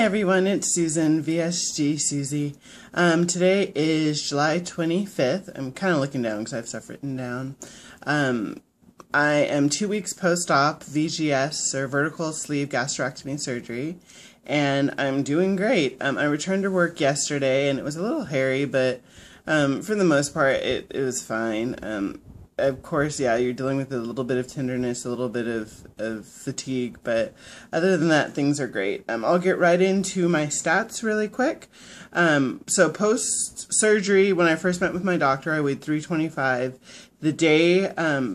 everyone, it's Susan, VSG Susie. Today is July 25th. I'm kind of looking down because I have stuff written down. I am 2 weeks post-op VGS, or vertical sleeve gastrectomy surgery, and I'm doing great. I returned to work yesterday, and it was a little hairy, but for the most part, it was fine. Of course, yeah, you're dealing with a little bit of tenderness, a little bit of fatigue, but other than that, things are great. I'll get right into my stats really quick. So post-surgery, when I first met with my doctor, I weighed 325. The day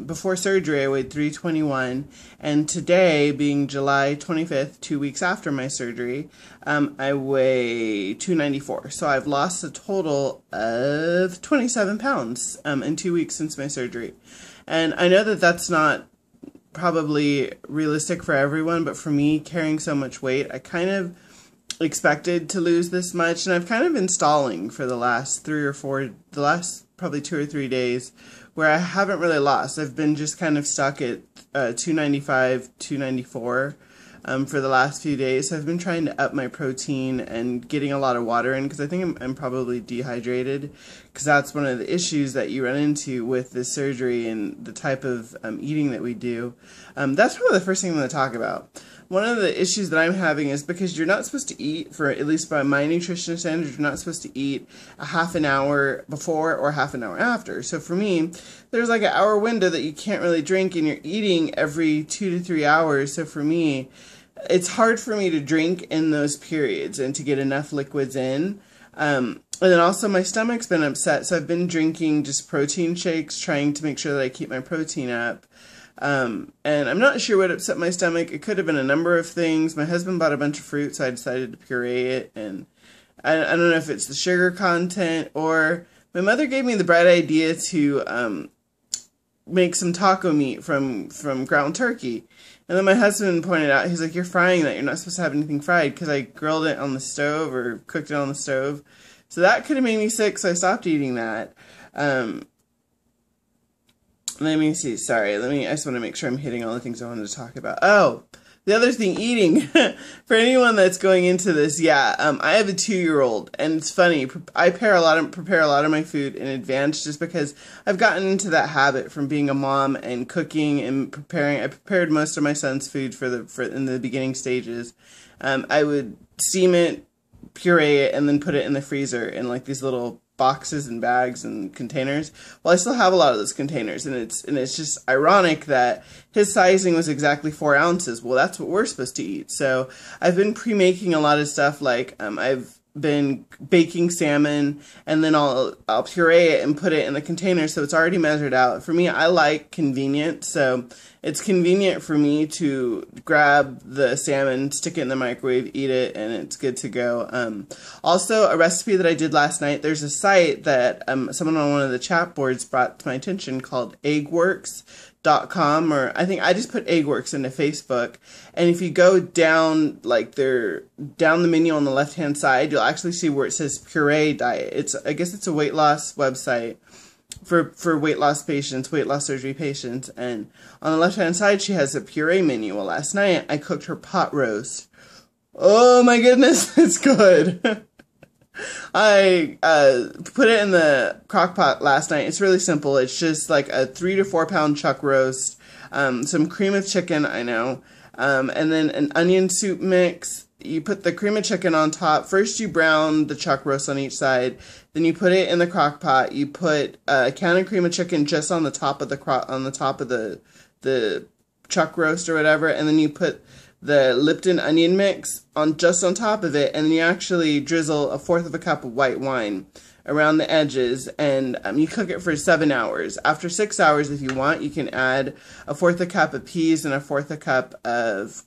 before surgery, I weighed 321. And today, being July 25th, 2 weeks after my surgery, I weigh 294. So I've lost a total of 27 pounds in 2 weeks since my surgery. And I know that that's not probably realistic for everyone, but for me, carrying so much weight, I kind of expected to lose this much, and I've kind of been stalling for the last probably 2 or 3 days where I haven't really lost. I've been just kind of stuck at 295, 294 for the last few days. So I've been trying to up my protein and getting a lot of water in because I think I'm probably dehydrated, because that's one of the issues that you run into with this surgery and the type of eating that we do. That's probably the first thing I'm going to talk about. One of the issues that I'm having is because you're not supposed to eat, for at least by my nutrition standards, you're not supposed to eat a half an hour before or half an hour after. So for me, there's like an hour window that you can't really drink, and you're eating every 2 to 3 hours. So for me, it's hard for me to drink in those periods and to get enough liquids in. And then also my stomach's been upset, so I've been drinking just protein shakes, trying to make sure that I keep my protein up. And I'm not sure what upset my stomach. It could have been a number of things. My husband bought a bunch of fruit, so I decided to puree it, and I don't know if it's the sugar content, or my mother gave me the bright idea to make some taco meat from ground turkey. And then my husband pointed out, he's like, "You're frying that. You're not supposed to have anything fried," because I grilled it on the stove or cooked it on the stove. So that could have made me sick, so I stopped eating that. Let me see. Sorry. I just want to make sure I'm hitting all the things I wanted to talk about. Oh, the other thing, eating. For anyone that's going into this, yeah, I have a 2-year-old, and it's funny. I prepare a lot of my food in advance just because I've gotten into that habit from being a mom and cooking and preparing. I prepared most of my son's food in the beginning stages. I would steam it, puree it, and then put it in the freezer in like these little boxes and bags and containers. Well, I still have a lot of those containers, and it's just ironic that his sizing was exactly 4 ounces. Well, that's what we're supposed to eat. So I've been pre-making a lot of stuff, like I've been baking salmon, and then I'll puree it and put it in the container, so it's already measured out. For me, I like convenient, so it's convenient for me to grab the salmon, stick it in the microwave, eat it, and it's good to go. Also, a recipe that I did last night, there's a site that someone on one of the chat boards brought to my attention called eggworks.com, or I think I just put Eggworks into Facebook, and if you go down down the menu on the left hand side, you'll actually see where it says puree diet. I guess it's a weight loss website for weight loss patients, weight loss surgery patients, and on the left hand side she has a puree menu. Well, last night I cooked her pot roast. Oh my goodness, it's good. I put it in the crock pot last night. It's really simple. It's just like a 3 to 4 pound chuck roast, some cream of chicken, I know, and then an onion soup mix. You put the cream of chicken on top. First you brown the chuck roast on each side, then you put it in the crock pot. You put a can of cream of chicken just on the top of the chuck roast or whatever, and then you put the Lipton onion mix just on top of it, and then you actually drizzle 1/4 cup of white wine around the edges, and you cook it for 7 hours. After 6 hours, if you want, you can add 1/4 cup of peas and 1/4 cup of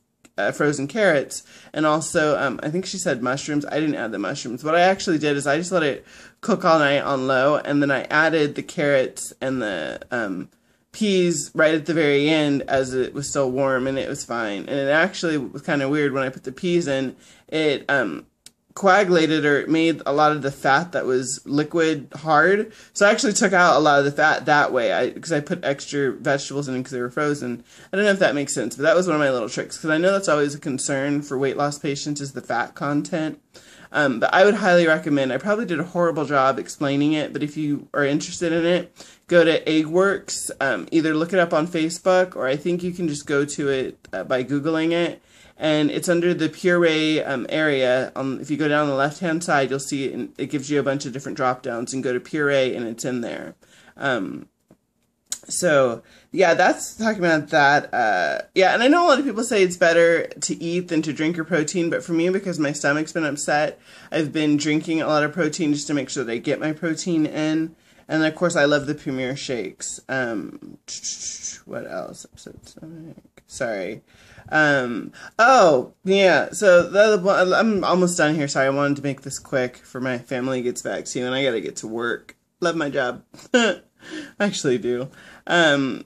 frozen carrots, and also I think she said mushrooms. I didn't add the mushrooms. What I actually did is I just let it cook all night on low, and then I added the carrots and the peas right at the very end as it was still warm, and it was fine. And it actually was kind of weird when I put the peas in. It coagulated or made a lot of the fat that was liquid hard. So I actually took out a lot of the fat that way because I put extra vegetables in because they were frozen. I don't know if that makes sense, but that was one of my little tricks because I know that's always a concern for weight loss patients is the fat content. But I would highly recommend, I probably did a horrible job explaining it, but if you are interested in it, go to EggWorks, either look it up on Facebook, or I think you can just go to it by Googling it. And it's under the puree area. If you go down the left-hand side, you'll see it, and it gives you a bunch of different drop-downs, and go to puree, and it's in there. So, yeah, that's talking about that. Yeah, and I know a lot of people say it's better to eat than to drink your protein, but for me, because my stomach's been upset, I've been drinking a lot of protein just to make sure that I get my protein in. And, of course, I love the Premier shakes. What else? Upset stomach. Sorry. Oh, yeah, so the other one, I'm almost done here. Sorry, I wanted to make this quick for my family gets back soon, and I gotta get to work. Love my job. I actually do. I've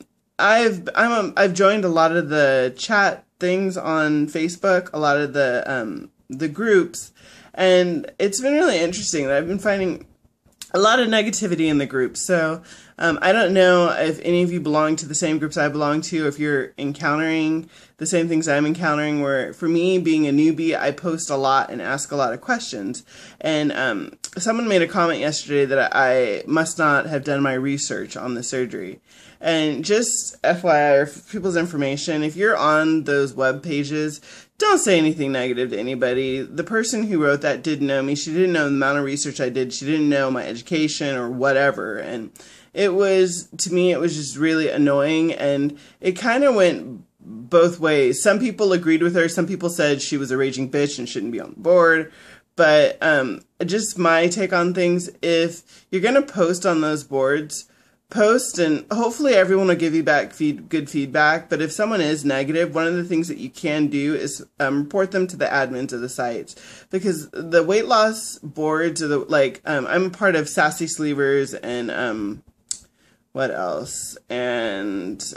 joined a lot of the chat things on Facebook, a lot of the groups, and it's been really interesting that I've been finding a lot of negativity in the group. So I don't know if any of you belong to the same groups I belong to, if you're encountering the same things I'm encountering, where for me, being a newbie, I post a lot and ask a lot of questions. And someone made a comment yesterday that I must not have done my research on the surgery. And just FYI, or for people's information, if you're on those web pages, don't say anything negative to anybody. The person who wrote that didn't know me. She didn't know the amount of research I did. She didn't know my education or whatever. And it was, to me, it was just really annoying. And it kind of went both ways. Some people agreed with her. Some people said she was a raging bitch and shouldn't be on the board. But just my take on things, if you're going to post on those boards, post, and hopefully everyone will give you back good feedback. But if someone is negative, one of the things that you can do is report them to the admins of the sites, because the weight loss boards are I'm part of Sassy Sleevers and what else, and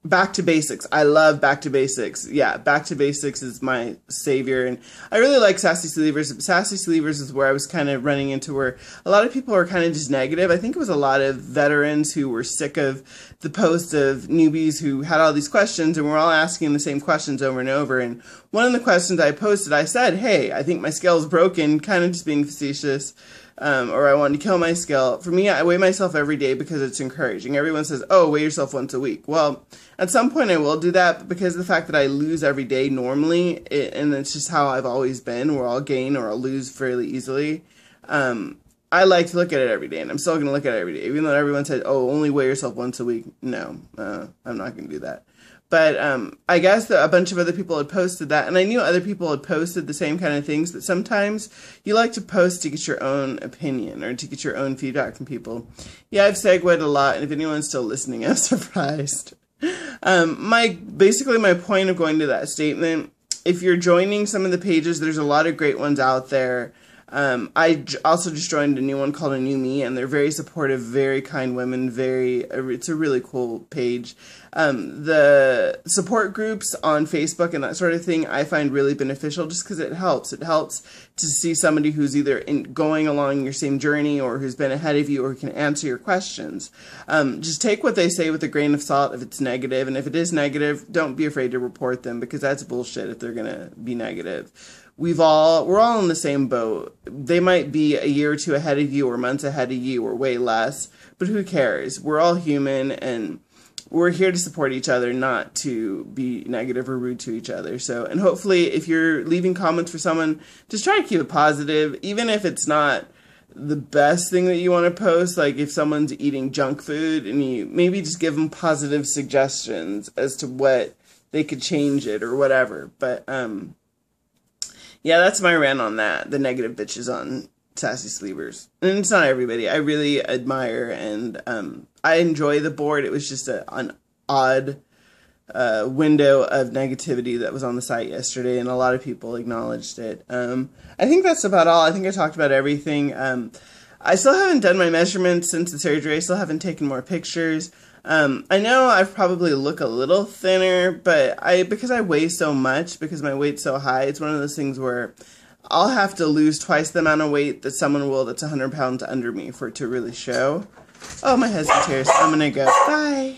Back to Basics. I love Back to Basics. Yeah, Back to Basics is my savior, and I really like Sassy Sleevers. Sassy Sleevers is where I was kind of running into where a lot of people are kind of just negative. I think it was a lot of veterans who were sick of the post of newbies who had all these questions, and we're all asking the same questions over and over. And one of the questions I posted, I said, hey, I think my scale's broken, kind of just being facetious. Or I wanted to kill my scale. For me, I weigh myself every day because it's encouraging. Everyone says, oh, weigh yourself once a week. Well, at some point I will do that, but because of the fact that I lose every day normally, and it's just how I've always been, where I'll gain or I'll lose fairly easily, I like to look at it every day, and I'm still going to look at it every day. Even though everyone said, oh, only weigh yourself once a week. No, I'm not going to do that. But I guess that a bunch of other people had posted that, and I knew other people had posted the same kind of things, but sometimes you like to post to get your own opinion or to get your own feedback from people. Yeah, I've segued a lot, and if anyone's still listening, I'm surprised. Basically my point of going to that statement, if you're joining some of the pages, there's a lot of great ones out there. I also just joined a new one called A New Me, and they're very supportive, very kind women, it's a really cool page. The support groups on Facebook and that sort of thing I find really beneficial just because it helps. It helps to see somebody who's either going along your same journey or who's been ahead of you or can answer your questions. Just take what they say with a grain of salt if it's negative, and if it is negative, don't be afraid to report them, because that's bullshit if they're gonna be negative. We're all in the same boat. They might be a year or two ahead of you or months ahead of you or way less, but who cares? We're all human, and we're here to support each other, not to be negative or rude to each other. So, and hopefully if you're leaving comments for someone, just try to keep it positive, even if it's not the best thing that you want to post. Like if someone's eating junk food, and you maybe just give them positive suggestions as to what they could change it or whatever. But, yeah, that's my rant on that, the negative bitches on Sassy Sleevers. And it's not everybody. I really admire and I enjoy the board. It was just an odd window of negativity that was on the site yesterday, and a lot of people acknowledged it. I think that's about all. I think I talked about everything. I still haven't done my measurements since the surgery. I still haven't taken more pictures. I know I probably look a little thinner, but because I weigh so much, because my weight's so high, it's one of those things where I'll have to lose twice the amount of weight that someone will that's 100 pounds under me for it to really show. Oh, my husband's here, so I'm gonna go. Bye.